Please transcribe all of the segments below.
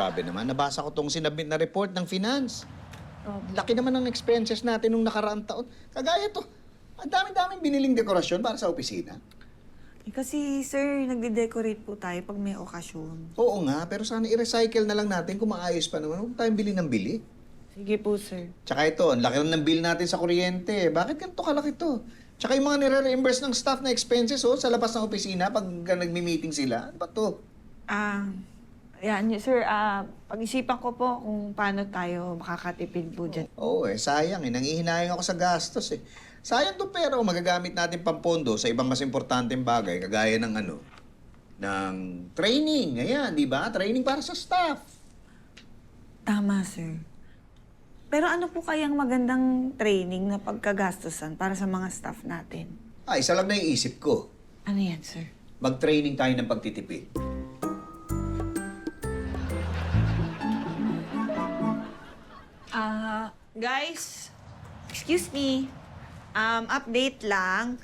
Grabe naman, nabasa ko tong sinabit na report ng finance. Laki naman ng expenses natin nung nakaraang taon. Kagaya to, ang dami-daming biniling dekorasyon para sa opisina. Kasi, sir, nagde-decorate po tayo pag may okasyon. Oo nga, pero sana i-recycle na lang natin kung maayos pa naman. Huwag tayong bili ng bili. Sige po, sir. Tsaka ito, ang laki rin ng bill natin sa kuryente. Bakit ganito kalaki to? Tsaka yung mga nire-reimburse ng staff na expenses sa labas ng opisina pag nagmi-meeting sila. Ano ba to? Ayan, sir, pag-isipan ko po kung paano tayo makakatipid po dyan. Oo sayang Nangihinayang ako sa gastos Sayang to pera magagamit natin pampondo sa ibang mas importanteng bagay kagaya ng ng training. Ayan, di ba? Training para sa staff. Tama, sir. Pero ano po kayang magandang training na pagkagastusan para sa mga staff natin? Isa lang na yung isip ko. Ano yan, sir? Mag-training tayo ng pagtitipid. Guys, excuse me. Update lang.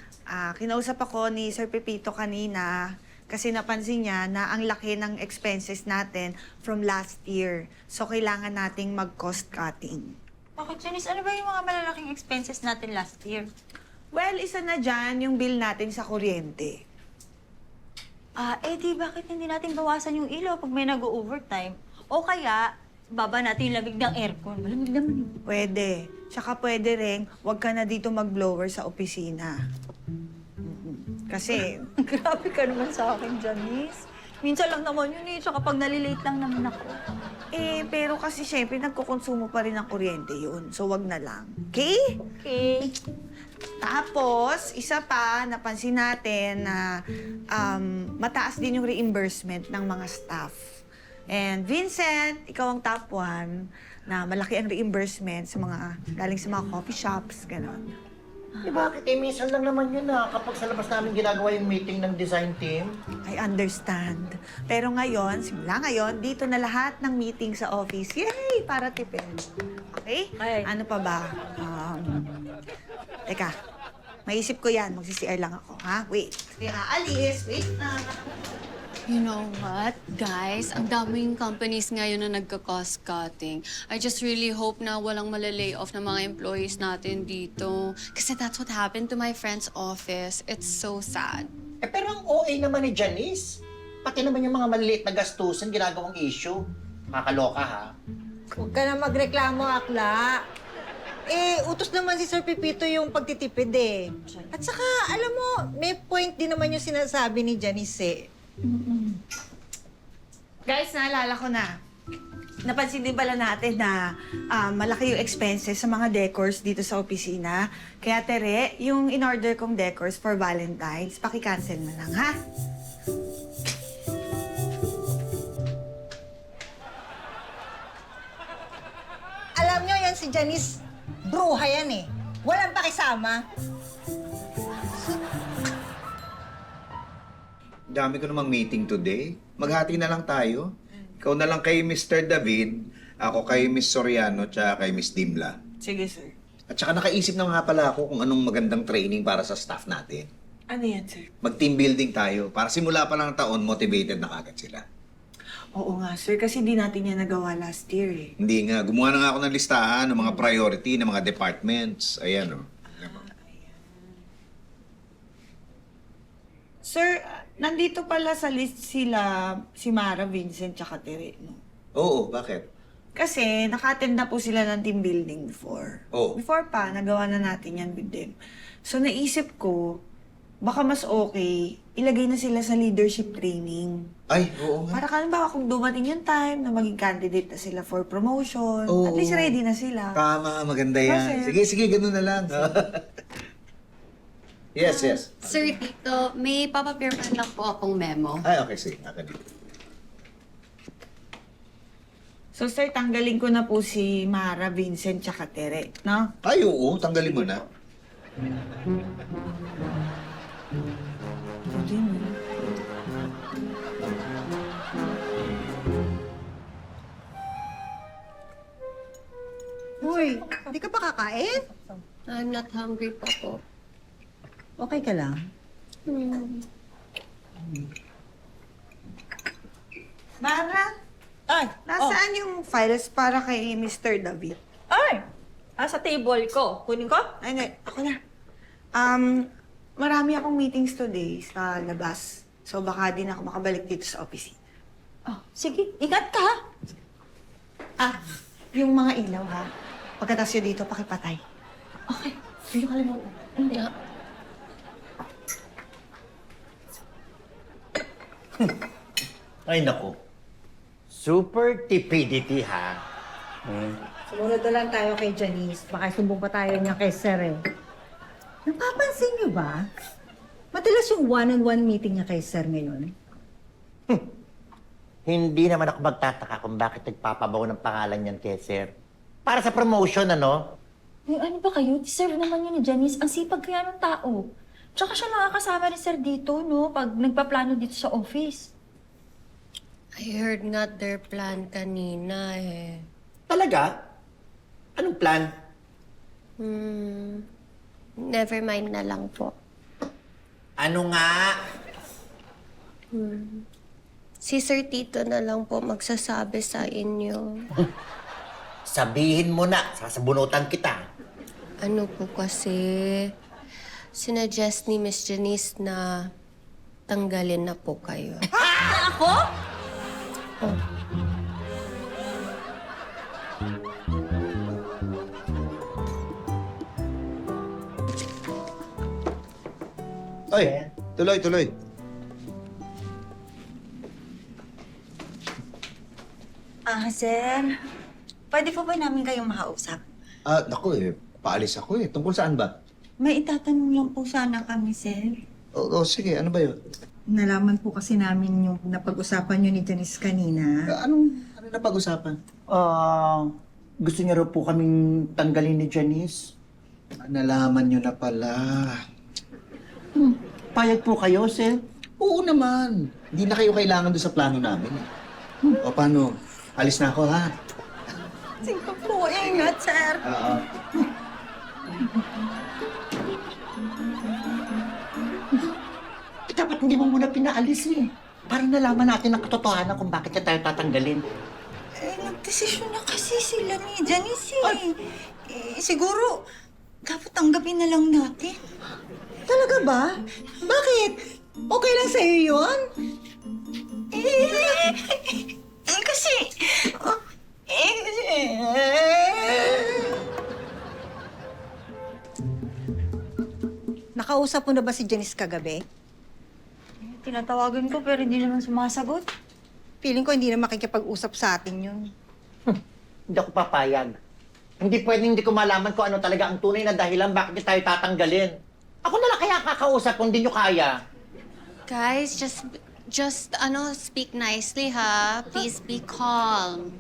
Kinausap ako ni Sir Pepito kanina kasi napansin niya na ang laki ng expenses natin from last year. So, kailangan nating mag-cost cutting. Bakit, Janice? Ano ba yung mga malalaking expenses natin last year? Well, isa na dyan yung bill natin sa kuryente. Di bakit hindi natin bawasan yung ilaw pag may nag-overtime? O kaya, baba natin yung lamig ng aircon. Malamig naman yun. Pwede. Tsaka pwede rin, huwag ka na dito mag-blower sa opisina. Kasi, Grabe ka naman sa akin, Janice. Minsan lang naman yun tsaka pag nalilate lang naman ako. pero kasi syempre nagkukonsumo pa rin ng kuryente yun. So, wag na lang. Okay? Okay. Tapos, isa pa, napansin natin na mataas din yung reimbursement ng mga staff. And Vincent, ikaw ang top one na malaki ang reimbursement sa mga galing sa mga coffee shops, gano'n. Bakit? Minsan lang naman yun kapag sa labas namin ginagawa yung meeting ng design team. I understand. Pero ngayon, simula ngayon, dito na lahat ng meeting sa office. Yay! Para tipid. Okay? Okay. Ano pa ba? Teka, maisip ko yan. Magsi-CR lang ako, ha? Wait. Alis. Wait na. You know what, guys? Ang daming companies ngayon na nagka-cost cutting. I just really hope na walang malalay off ng mga employees natin dito. Kasi that's what happened to my friend's office. It's so sad. Pero ang OA naman ni Janice. Pati naman yung mga maliliit na gastusin, ginagawang issue. Makakaloka, ha? Huwag ka na magreklamo, Akla. Utos naman si Sir Pepito yung pagtitipid At saka, alam mo, may point din naman yung sinasabi ni Janice Guys, naalala ko na. Napansin din pala natin na malaki yung expenses sa mga decors dito sa opisina. Kaya Tere, yung in-order kong decors for Valentine's, paki-cancel na lang, ha? Alam nyo yan si Janice, bruha yan Walang pakisama. Dami ko namang meeting today. Maghati na lang tayo. Ikaw na lang kay Mr. David, ako kay Miss Soriano, tsaka kay Miss Dimla. Sige, sir. At saka nakaisip na nga pala ako kung anong magandang training para sa staff natin. Ano yan, sir? Mag-team building tayo para simula pa lang ng taon, motivated na kagad sila. Oo nga, sir. Kasi di natin yan nagawa last year, Hindi nga, gumawa na nga ako ng listahan ng mga priority ng mga departments. Ayan Sir, nandito pala sa list sila si Mara, Vincent, tsaka Tere, no? Oo, bakit? Kasi naka-attend na po sila ng team building before. Oo. Before pa, nagawa na natin yan with them. So naisip ko, baka mas okay, ilagay na sila sa leadership training. Ay, oo nga. Para ba kung dumating yung time na maging candidate na sila for promotion, Oo. at least ready na sila. Tama, maganda yan. Kasi- Sige, ganun na lang. Yes. Sir Tito, may papapirman lang po akong memo. Ay, okay, sige. Naka dito. So sir, tanggalin ko na po si Mara, Vincent, tsaka Tere, no? Ay, oo. Tanggalin mo na. Pwede mo. Uy, di ka pa kakain? I'm not hungry pa po. Okay ka lang? Mara, Ay, Nasaan yung files para kay Mr. David? Ay! Sa table ko. Kunin ko? Ay, hindi. Ako na. Marami akong meetings today sa labas. So baka din ako makabalik dito sa office. Oh, sige, ingat ka ha. Yung mga ilaw ha. Pagkatapos yun dito, pakipatay. Okay, hindi ka limutan. Hindi. Ay, naku. Super tipidity, ha? Sumunod na lang tayo kay Janice. Baka sumbong pa tayo niya kay Sir eh. Napapansin niyo ba? Madalas yung one-on-one meeting niya kay Sir ngayon. Hindi naman ako magtataka kung bakit nagpapabaw ng pangalan niyan kay Sir. Para sa promotion, ano? Ay, ano ba kayo? Deserve naman yun ni Janice. Ang sipag kaya ng tao. Tsaka siya nakakasama ni Sir dito, no? Pag nagpaplano dito sa office. I heard nga their plan kanina eh. Talaga? Anong plan? Never mind na lang po. Ano nga? Si Sir Tito na lang po magsasabi sa inyo. Sabihin mo na, sasabunutan kita. Ano po kasi, sinuggest ni Miss Janice na tanggalin na po kayo. Ako? Oy, tuloy. Sir. Pwede po ba namin kayong makausap? Naku paalis ako Tungkol saan ba? May itatanong lang po sana kami, sir. Sige, ano ba yun? Nalaman po kasi namin yung napag-usapan niyo ni Janice kanina. Ano na pag-usapan? Gusto niya raw po kaming tanggalin ni Janice. Nalaman nyo na pala. Payag po kayo, Sir? Oo naman. Hindi na kayo kailangan doon sa plano namin. O paano? Alis na ako, ha? Sige po, ingat, sir. Oo. Dapat hindi mo muna pinaalis eh. Para nalaman natin ang katotohanan kung bakit niya tayo tatanggalin. Nagdesisyon na kasi sila ni Janice siguro, dapat tanggapin na lang natin. Talaga ba? Bakit? Okay lang sa'yo yun? Kasi... Nakausap mo na ba si Janice kagabi? Tinatawagan ko pero hindi naman sumasagot. Feeling ko hindi na makikipag-usap sa atin yun. Hindi ako papayag. Hindi pwedeng hindi ko malaman kung ano talaga ang tunay na dahilan bakit niya tayo tatanggalin. Ako na lang kaya kakausap kung di nyo kaya. Guys, just speak nicely ha. Please be calm.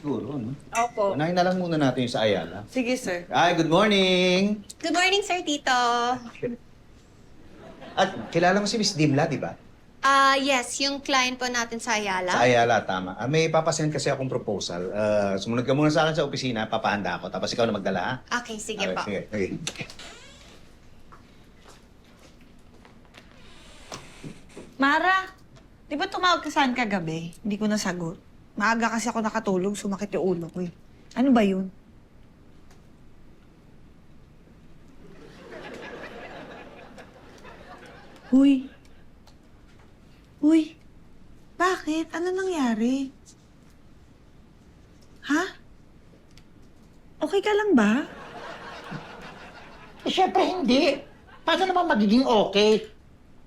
Siguro, no? Opo. Unahin na lang muna natin yung sa Ayala. Sige, sir. Ay, good morning! Good morning, Sir Tito. At kilala mo si Miss Dimla, di ba? Yes, yung client po natin sa Ayala. Sa Ayala, tama. May papasend kasi akong proposal. Sumunod ka muna sa akin sa opisina, papahanda ako. Tapos ikaw na magdala, ha? Okay, sige po. Sige. Mara, di ba tumawag ka saan kagabi? Hindi ko nasagot. Maaga kasi ako nakatulog, sumakit yung ulo ko eh. Ano ba yun? Uy. Bakit? Ano nangyari? Ha? Okay ka lang ba? Siyempre hindi. Paano naman magiging okay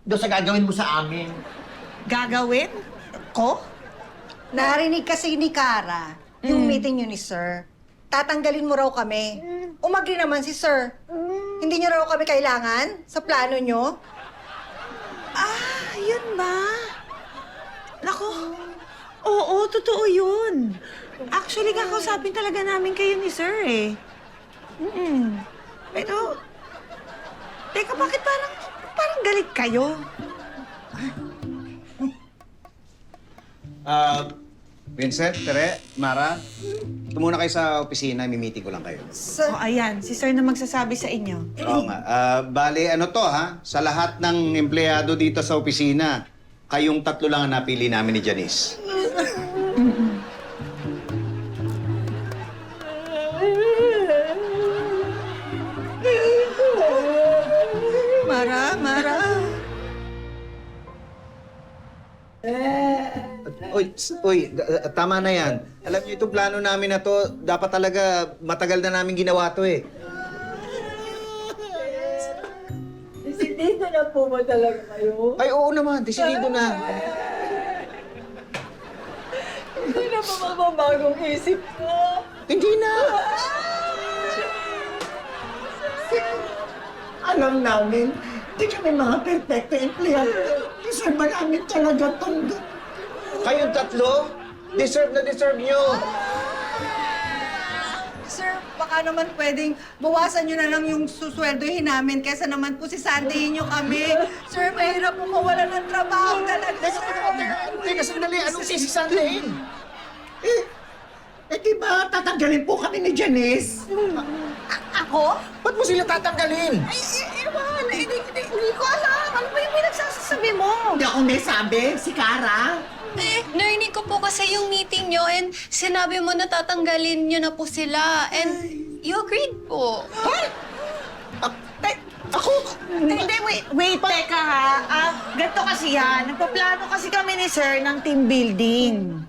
doon sa gagawin mo sa amin? Gagawin? Ko? Narinig kasi ni Kara yung meeting niyo ni Sir. Tatanggalin mo raw kami. Umagri naman si Sir. Hindi niyo raw kami kailangan sa plano niyo. Yun ba? Nako. Oo, totoo yun. Actually, kakausapin talaga namin kayo ni Sir eh. Pero, teka, bakit parang galit kayo? Vincent, Tere, Mara, ito muna kayo sa opisina, may meeting ko lang kayo. Oh, ayan, si Sir na magsasabi sa inyo. Oo nga. Bale, ano to ha? Sa lahat ng empleyado dito sa opisina, kayong tatlo lang ang napili namin ni Janice. Mara. Tama na yan. Alam niyo, itong plano namin na to, dapat talaga matagal na namin ginawa to eh. Desidido na po ba talaga kayo? Ay, oo naman, desidido na. Hindi na ba mababagong isip ko? Hindi na. Alam namin, di kami mga perfecto empleyado. Deserve ba namin talaga itong... Kayong tatlo, deserve na deserve nyo. Sir, baka naman pwedeng bawasan nyo na lang yung susweldohin namin kesa naman po sisandihin nyo kami. Sir, mahirap po mawala ng trabaho talaga, sir. Teka, sandali, anong sisisandahin? Eh, di ba tatanggalin po kami ni Janice? Ako? Ba't mo sila tatanggalin? Ewan, hindi ko alam. Ano ba yung pinagsasabi mo? Hindi ako may sabi, si Cara. Narinig ko po kasi yung meeting nyo and sinabi mo na tatanggalin nyo na po sila. And you agreed po. Hindi, wait, teka ha. Ganito kasi yan. Nagpaplano kasi kami ni Sir ng team building.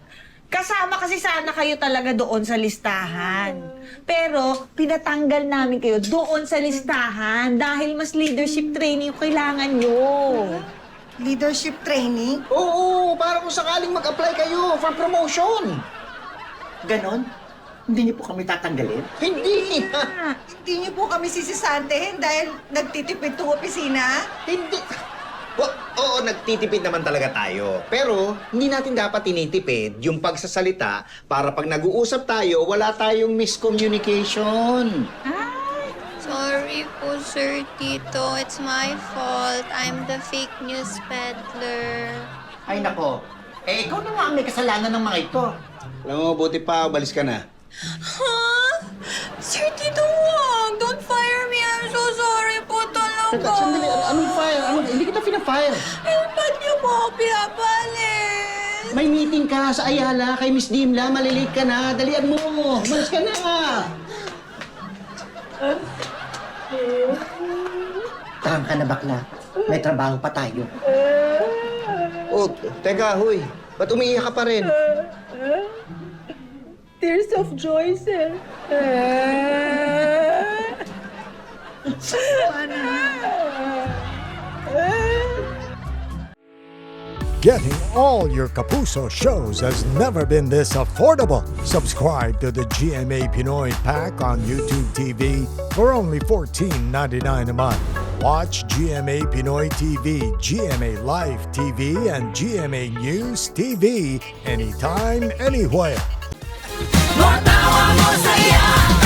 Kasama kasi sana kayo talaga doon sa listahan. Pero pinatanggal namin kayo doon sa listahan dahil mas leadership training yung kailangan nyo. Leadership training? Oo, para kung sakaling mag-apply kayo for promotion. Ganon? Hindi niyo po kami tatanggalin? Hindi. Hindi niyo po kami sisisantehin dahil nagtitipid tong opisina? Hindi. Oo, nagtitipid naman talaga tayo. Pero hindi natin dapat tinitipid yung pagsasalita para pag nag-uusap tayo, wala tayong miscommunication. Sorry po, Sir Tito. It's my fault. I'm the fake news peddler. Ay nako, eh ikaw na nga ang may kasalanan ng mga ito. Alam mo, buti pa, balis ka na. Huh? Sir Tito, wag! Don't fire me! I'm so sorry po talaga. Teka, sandali. Anong fire? Hindi kita pina-fire. Eh, ba't niyo po ako pinapalit? May meeting ka sa Ayala kay Miss Dimla. Malilate ka na. Dalian mo. Balis ka na. Tarang ka na bakla, may trabaho pa tayo. Oh, teka, huy. Ba't umiiyak ka pa rin? Tears of joy, sir. Getting all your Kapuso shows has never been this affordable. Subscribe to the GMA Pinoy Pack on YouTube TV for only $14.99 a month. Watch GMA Pinoy TV, GMA Live TV, and GMA News TV anytime, anywhere. Matawa mo saya.